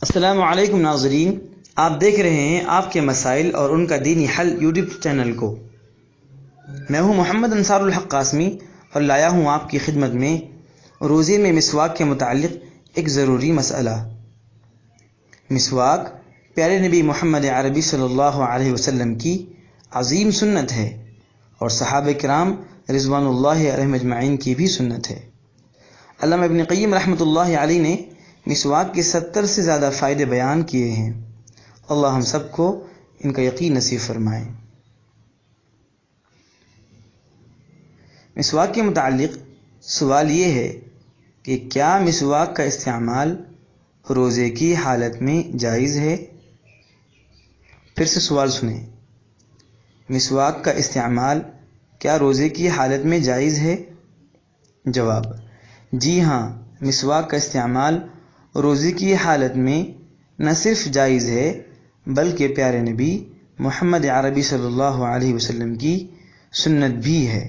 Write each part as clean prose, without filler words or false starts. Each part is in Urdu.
السلام علیکم ناظرین، آپ دیکھ رہے ہیں آپ کے مسائل اور ان کا دینی حل یوٹیوب چینل کو۔ میں ہوں محمد انصار الحق قاسمی اور لایا ہوں آپ کی خدمت میں روزے میں مسواک کے متعلق ایک ضروری مسئلہ۔ مسواک پیارے نبی محمد عربی صلی اللہ علیہ وسلم کی عظیم سنت ہے اور صحابہ کرام رضوان اللہ علیہم اجمعین کی بھی سنت ہے۔ علامہ ابن قیم رحمۃ اللہ علیہ نے مسواک کے 70 سے زیادہ فائدے بیان کیے ہیں۔ اللہ ہم سب کو ان کا یقین نصیب فرمائے۔ مسواک کے متعلق سوال یہ ہے کہ کیا مسواک کا استعمال روزے کی حالت میں جائز ہے؟ پھر سے سوال سنیں، مسواک کا استعمال کیا روزے کی حالت میں جائز ہے؟ جواب: جی ہاں، مسواک کا استعمال روزے کی حالت میں نہ صرف جائز ہے بلکہ پیارے نبی محمد عربی صلی اللہ علیہ وسلم کی سنت بھی ہے۔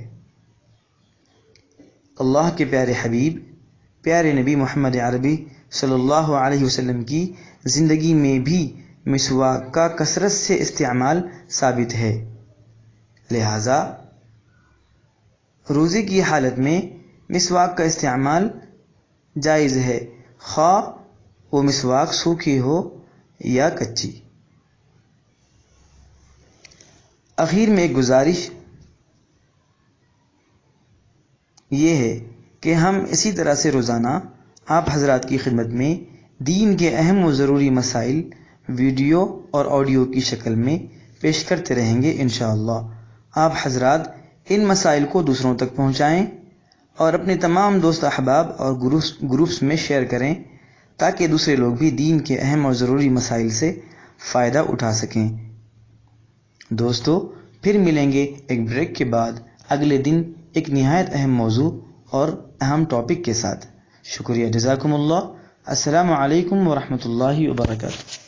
اللہ کے پیارے حبیب پیارے نبی محمد عربی صلی اللہ علیہ وسلم کی زندگی میں بھی مسواک کا کثرت سے استعمال ثابت ہے، لہذا روزے کی حالت میں مسواک کا استعمال جائز ہے، خواہ وہ مسواک سوکھی ہو یا کچی۔ اخیر میں ایک گزارش یہ ہے کہ ہم اسی طرح سے روزانہ آپ حضرات کی خدمت میں دین کے اہم و ضروری مسائل ویڈیو اور آڈیو کی شکل میں پیش کرتے رہیں گے انشاءاللہ۔ آپ حضرات ان مسائل کو دوسروں تک پہنچائیں اور اپنے تمام دوست احباب اور گروپس میں شیئر کریں تاکہ دوسرے لوگ بھی دین کے اہم اور ضروری مسائل سے فائدہ اٹھا سکیں۔ دوستو، پھر ملیں گے ایک بریک کے بعد اگلے دن ایک نہایت اہم موضوع اور اہم ٹاپک کے ساتھ۔ شکریہ، جزاکم اللہ۔ السلام علیکم ورحمۃ اللہ وبرکاتہ۔